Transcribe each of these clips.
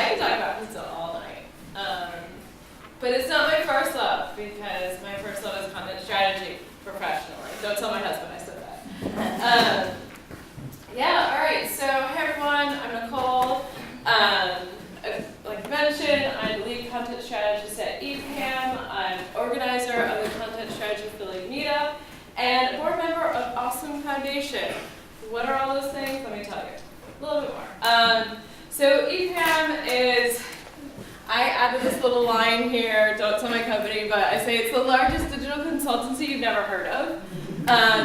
I can talk about pizza all night. But it's not my first love, because my first love is content strategy professionally. Don't tell my husband I said that. Yeah, all right, so hey everyone, I'm Nicole. Like mentioned, I'm the lead content strategist at EPAM. I'm organizer of the Content Strategy Philly Meetup, and board member of Awesome Foundation. What are all those things? Let me tell you a little bit more. So EPAM is, I added this little line here, don't tell my company, but I say it's the largest digital consultancy you've never heard of.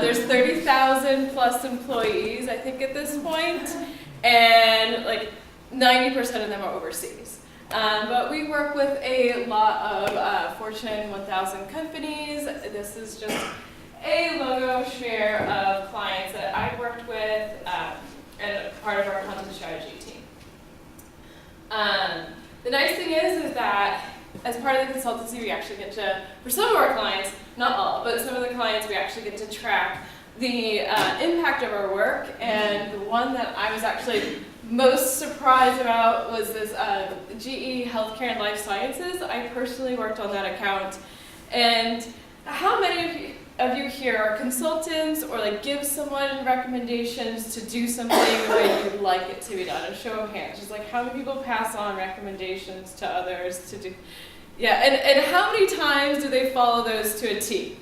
There's 30,000 plus employees, I think, at this point, and like 90% of them are overseas. But we work with a lot of Fortune 1000 companies. This is just a logo share of clients that I've worked with and part of our content strategy team. The nice thing is that as part of the consultancy, we actually get to, for some of our clients, not all, but some of the clients, we actually get to track the impact of our work. And the one that I was actually most surprised about was this GE Healthcare and Life Sciences. I personally worked on that account. And how many of you here are consultants or like give someone recommendations to do something the way you'd like it to be done? A show of hands. Just like how many people pass on recommendations to others to do? Yeah, and how many times do they follow those to a T?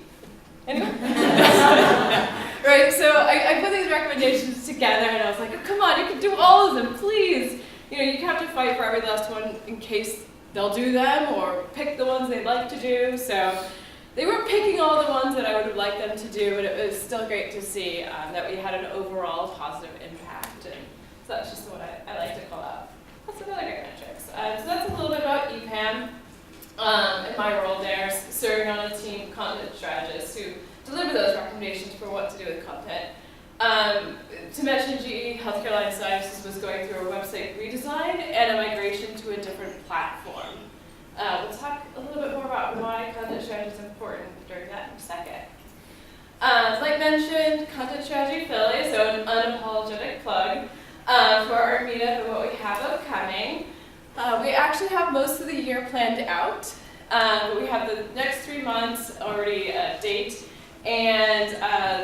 Anyone? Right, so I put these recommendations together and I was like, oh, come on, you can do all of them, please. You know, you have to fight for every last one in case they'll do them or pick the ones they'd like to do. So they weren't picking all the ones that I would have liked them to do, but it was still great to see that we had an overall positive impact. And so that's just what I like to call out. That's another great metrics. So that's a little bit about EPAM and my role there, serving on a team of content strategists who deliver those recommendations for what to do with content. To mention, GE Healthcare Life Sciences was going through a website redesign and a migration to a different platform. We'll talk a little bit more about why content strategy is important during that in a second. Like mentioned, Content Strategy Philly, so an unapologetic plug for our meetup and what we have upcoming. We actually have most of the year planned out. We have the next 3 months already a date. And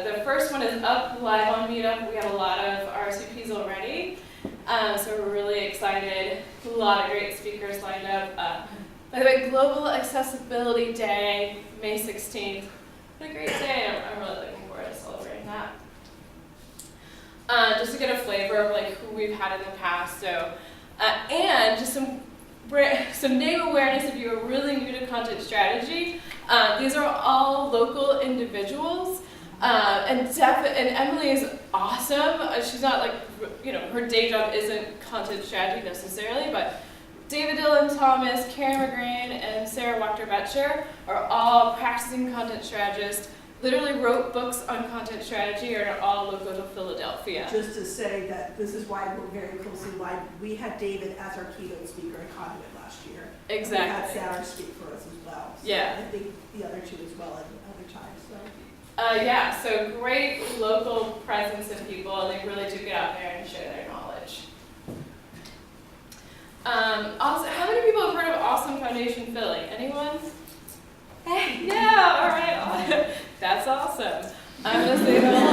the first one is up live on Meetup. We have a lot of RSVPs already. So we're really excited. A lot of great speakers lined up. By the way, Global Accessibility Day, May 16th. What a great day. I'm really looking forward to celebrating that. Just to get a flavor of like who we've had in the past. So, and just some name awareness if you are really new to content strategy. These are all local individuals. And Emily is awesome. She's not like, you know, her day job isn't content strategy necessarily, but David Dylan Thomas, Karen McGrain, and Sarah Wachter-Betcher are all practicing content strategists, literally wrote books on content strategy, and are all local to Philadelphia. Just to say that this is why we're very closely aligned. We had David as our keynote speaker at Conduit last year. Exactly. We had Sarah speak for us as well. So yeah. I think the other two as well at other times. So. Yeah, so great local presence of people, and they really do get out there and share their knowledge. Also, how many people have heard of Awesome Foundation Philly? Anyone? Hey, yeah, all right. That's awesome. I'm going to say that a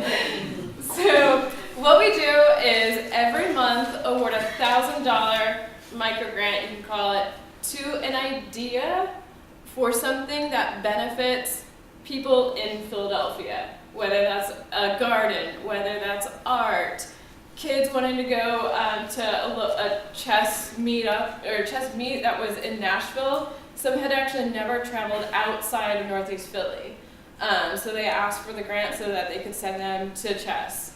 lot. So what we do is every month award a $1,000 micro grant, you can call it, to an idea for something that benefits people in Philadelphia, whether that's a garden, whether that's art, kids wanting to go to a chess meetup or chess meet that was in Nashville. Some had actually never traveled outside of Northeast Philly. So they asked for the grant so that they could send them to chess.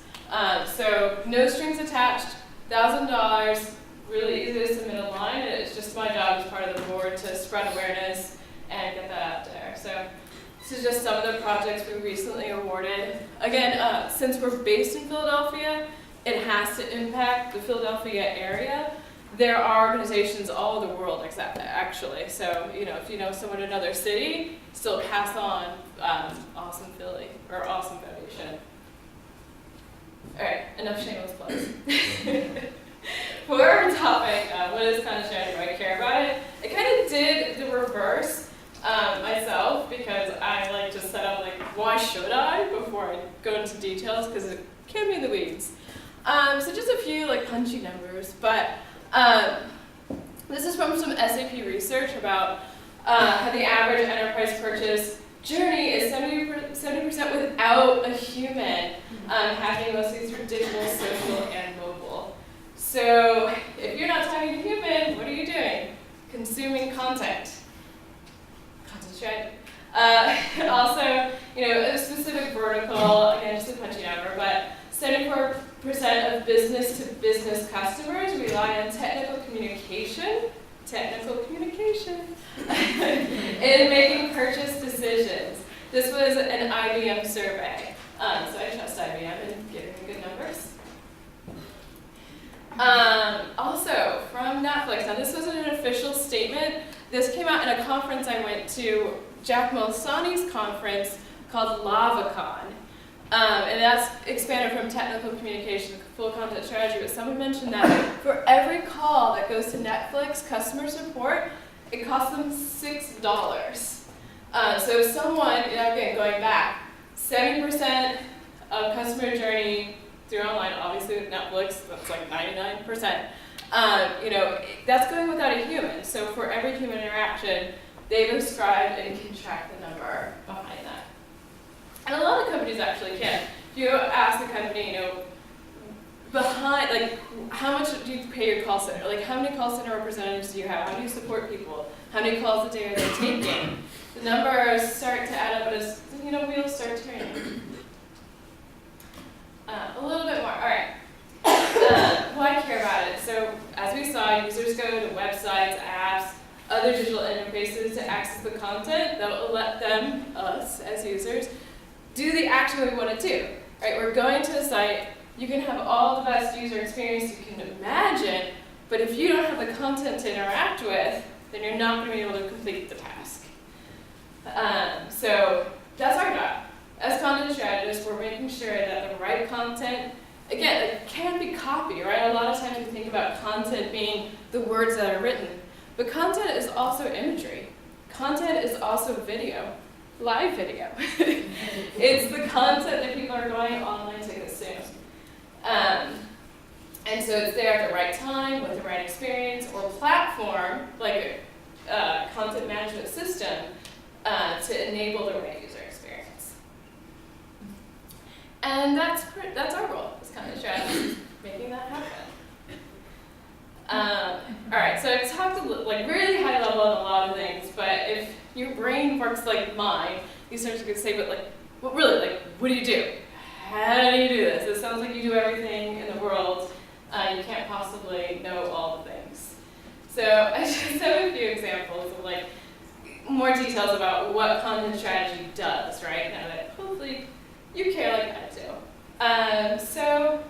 So no strings attached, $1,000, really easy to submit online. It's just my job as part of the board to spread awareness and get that out there. So this is just some of the projects we recently awarded. Again, since we're based in Philadelphia, it has to impact the Philadelphia area. There are organizations all over the world actually. So, you know, if you know someone in another city, still pass on Awesome Philly or Awesome Foundation. All right, enough shameless plugs. For our topic, what is content strategy? Do I care about it? I kind of did the reverse myself because I like to set up like, why should I before I go into details because it can be in the weeds. So just a few like punchy numbers, but this is from some SAP research about how the average enterprise purchase journey is 70% without a human, happening mostly through digital, social, and mobile. So if you're not talking to a human, what are you doing? Consuming content. Content strategy. Also, a specific vertical, again, just a punchy number, but 74% of business-to-business customers rely on technical communication in making purchase decisions. This was an IBM survey, so I trust IBM in giving me good numbers. Also, from Netflix, now this wasn't an official statement. This came out in a conference I went to, Jack Malsani's conference called LavaCon. And that's expanded from technical communication to full content strategy, but someone mentioned that for every call that goes to Netflix customer support, it costs them $6. So someone, again, going back, 70% of customer journey through online, obviously with Netflix, that's like 99%. That's going without a human. So for every human interaction, they've ascribed and can track the number behind that. And a lot of companies actually can. If you ask the company, behind, like, how much do you pay your call center? Like, how many call center representatives do you have? How do you support people? How many calls a day are they taking? The numbers start to add up as, wheels start turning. A little bit more, all right. Why care about it? So, as we saw, users go to websites, apps, other digital interfaces to access the content that will let them, us as users, do the action we want to do. Right? We're going to the site. You can have all the best user experience you can imagine, but if you don't have the content to interact with, then you're not going to be able to complete the task. So that's our job. As content strategists, we're making sure that the right content, again, it can be copy, right? A lot of times we think about content being the words that are written, but content is also imagery. Content is also video. Live video. It's the content that people are going online to consume. And so it's there at the right time, with the right experience, or platform, like a content management system, to enable the right user experience. And that's our role as content strategists, making that happen. All right, so I've talked really high level on a lot of things, but if your brain works like mine, you start to say, but what do you do? How do you do this? It sounds like you do everything in the world. You can't possibly know all the things. So I just have a few examples of more details about what content strategy does, right? Now that hopefully you care like I do. So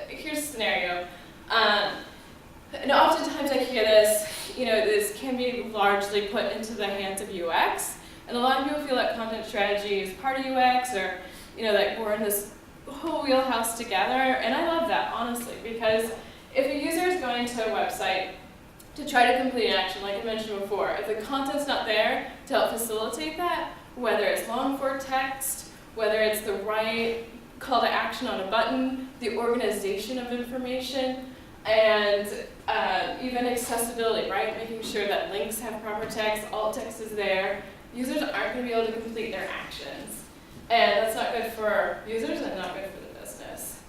here's a scenario. And oftentimes I hear this, this can be largely put into the hands of UX. And a lot of people feel that content strategy is part of UX, or, that we're in this whole wheelhouse together. And I love that, honestly, because if a user is going to a website to try to complete an action, like I mentioned before, if the content's not there to help facilitate that, whether it's long form text, whether it's the right call to action on a button, the organization of information, and even accessibility, right? Making sure that links have proper text, alt text is there. Users aren't going to be able to complete their actions. And that's not good for users and not good for the business.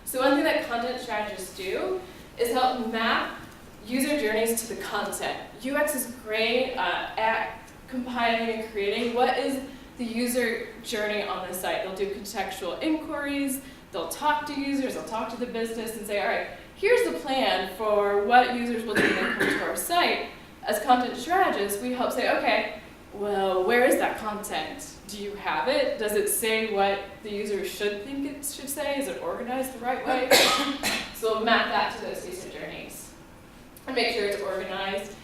So one thing that content strategists do is help map user journeys to the content. UX is great at compiling and creating what is the user journey on the site. They'll do contextual inquiries, they'll talk to users, they'll talk to the business and say, all right, here's the plan for what users will do when they come to our site. As content strategists, we help say, okay, well, where is that content? Do you have it? Does it say what the user should think it should say? Is it organized the right way? So we'll map that to those user journeys and make sure it's organized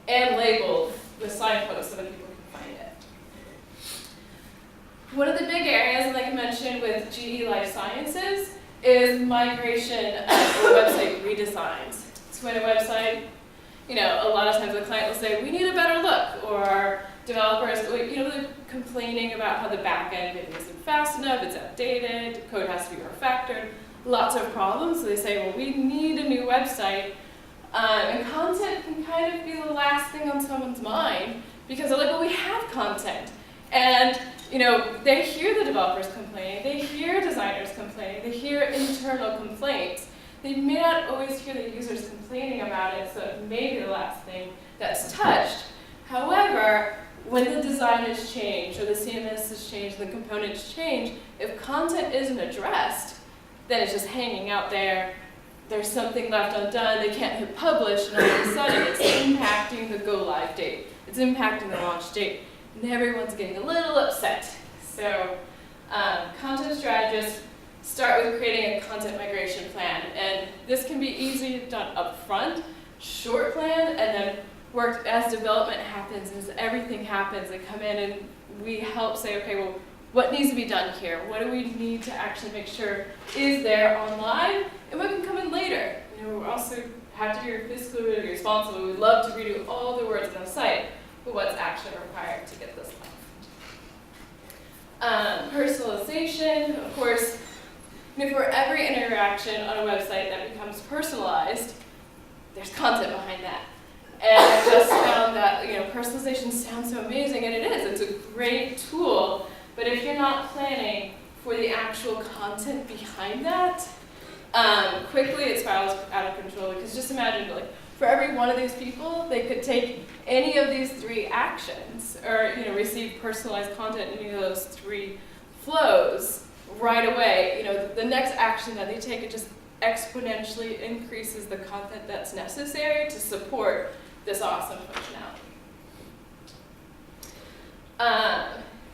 and labeled with signposts so that people can find it. One of the big areas, like I mentioned with GE Life Sciences, is migration of the website Redesigns. It's when a website, you know, a lot of times the client will say, we need a better look, or developers, you know, they're complaining about how the back end maybe isn't fast enough, it's outdated, code has to be refactored, lots of problems. So they say, well, we need a new website. And content can kind of be the last thing on someone's mind because they're like, well, we have content. And you know, they hear the developers complaining, they hear designers complaining, they hear internal complaints. They may not always hear the users complaining about it, so it may be the last thing that's touched. However, when the design has changed, or the CMS has changed, the components change, if content isn't addressed, then it's just hanging out there. There's something left undone, they can't hit publish, and all of a sudden it's impacting the go live date. It's impacting the launch date, and everyone's getting a little upset. So content strategists start with creating a content migration plan, and this can be easily done up front, short plan, and then work as development happens, as everything happens. They come in and we help say, okay, well, what needs to be done here? What do we need to actually make sure is there online? And what can come in later? You know, we also have to be fiscally responsible. We'd love to redo all the words on the site, but what's actually required to get this live? Personalization, of course, you know, for every interaction on a website that becomes personalized, there's content behind that. And I just found that, you know, personalization sounds so amazing, and it is. It's a great tool. But if you're not planning for the actual content behind that, quickly it spirals out of control. Because just imagine, like, for every one of these people, they could take any of these 3 actions, or you know, receive personalized content in any of those 3 flows right away. You know, the next action that they take, it just exponentially increases the content that's necessary to support this awesome functionality.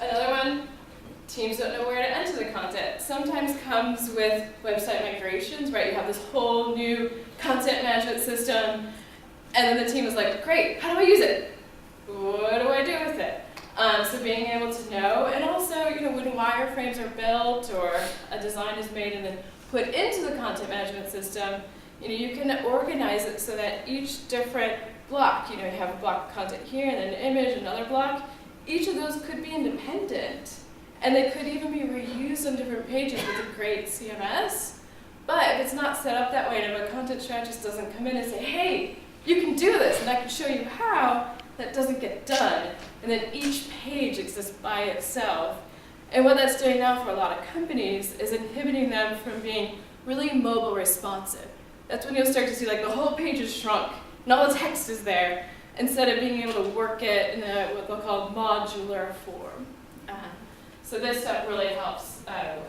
Another one, teams don't know where to enter the content. Sometimes comes with website migrations, right? You have this whole new content management system, and then the team is like, great, how do I use it? What do I do with it? So being able to know, and also, you know, when wireframes are built or a design is made and then put into the content management system, you know, you can organize it so that each different block, you know, you have a block of content here and then an image, another block. Each of those could be independent, and they could even be reused on different pages with a great CMS. But if it's not set up that way, and if a content strategist doesn't come in and say, hey, you can do this, and I can show you how, that doesn't get done. And then each page exists by itself. And what that's doing now for a lot of companies is inhibiting them from being really mobile responsive. That's when you'll start to see like the whole page is shrunk, and all the text is there, instead of being able to work it in a, what they'll call modular form. So this stuff really helps,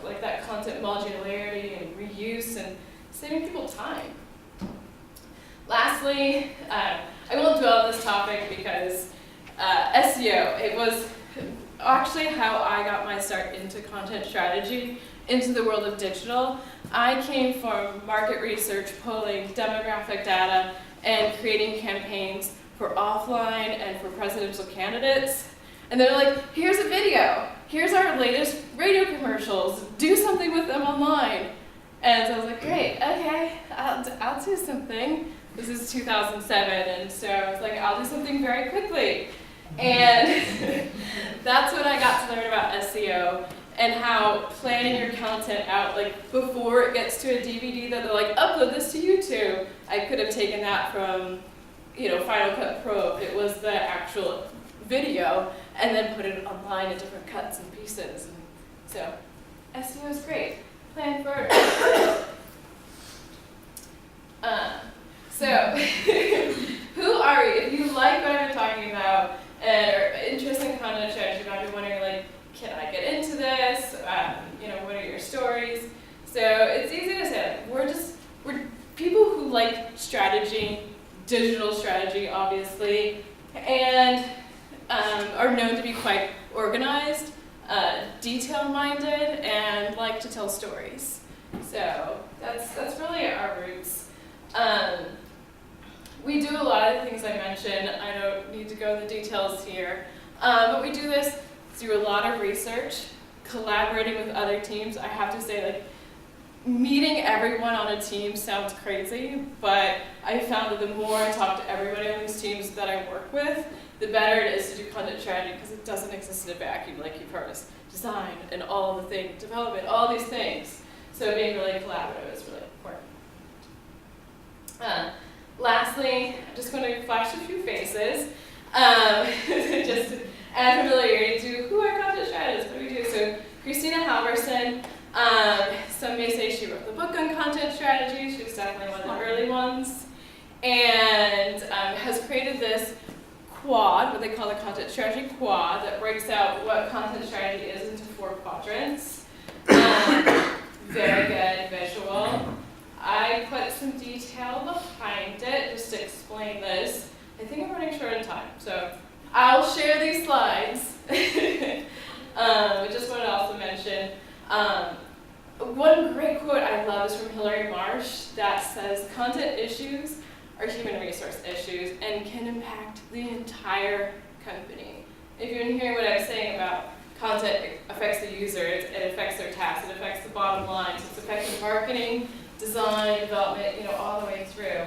like that content modularity and reuse and saving people time. Lastly, I won't dwell on this topic because SEO, it was actually how I got my start into content strategy, into the world of digital. I came from market research, pulling demographic data, and creating campaigns for offline and for presidential candidates. And they're like, here's a video, here's our latest radio commercials, do something with them online. And so I was like, great, okay, I'll do something. This is 2007, and so I was like, I'll do something very quickly. And that's when I got to learn about SEO and how planning your content out, like before it gets to a DVD that they're like, upload this to YouTube. I could have taken that from, you know, Final Cut Pro if it was the actual video, and then put it online in different cuts and pieces. And so SEO is great. Plan for it. So who are we? If you like what I've been talking about and are interested in content strategy, you might be wondering, like, can I get into this? You know, what are your stories? So it's easy to say, like, we're people who like strategy, digital strategy, obviously, and are known to be quite organized, detail-minded, and like to tell stories. So that's really our roots. We do a lot of the things I mentioned. I don't need to go into the details here, but we do this through a lot of research, collaborating with other teams. I have to say, like, meeting everyone on a team sounds crazy, but I found that the more I talk to everybody on these teams that I work with, the better it is to do content strategy, because it doesn't exist in a vacuum, like you've heard us. Design and all the things, development, all these things. So being really collaborative is really important. Lastly, I'm just going to flash a few faces, just to add familiarity to who are content strategists, what do we do? So Christina Halverson, some may say she wrote the book on content strategy. She was definitely one of the early ones, and has created this quad, what they call the content strategy quad, that breaks out what content strategy is into 4 quadrants. Very good visual. I put some detail behind it just to explain this. I think I'm running short on time, so I'll share these slides. I just wanted to also mention, one great quote I love is from Hilary Marsh that says, content issues are human resource issues and can impact the entire company. If you're hearing what I'm saying about content affects the user, it affects their tasks, it affects the bottom line, so it's affecting marketing, design, development, all the way through.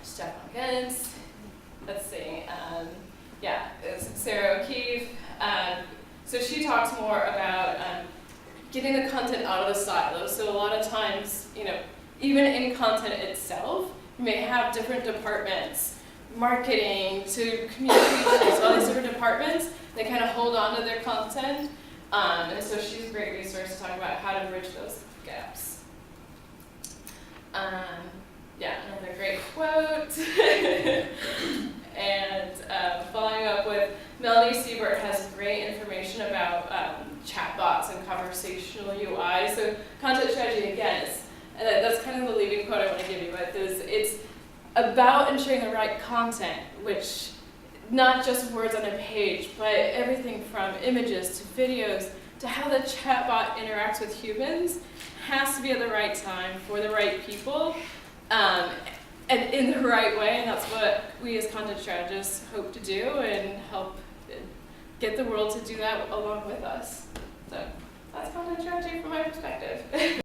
Stefan Gens, let's see, Sarah O'Keefe. So she talks more about getting the content out of the silos. So a lot of times, even in content itself, you may have different departments, marketing to communications, all these different departments, they kind of hold on to their content. And so she's a great resource to talk about how to bridge those gaps. Another great quote. And following up with Melanie Siebert has great information about chatbots and conversational UI. So content strategy, again, that's kind of the leading quote I want to give you, but it's about ensuring the right content, which not just words on a page, but everything from images to videos to how the chatbot interacts with humans has to be at the right time for the right people and in the right way, and that's what we as content strategists hope to do and help get the world to do that along with us. So that's content strategy from my perspective.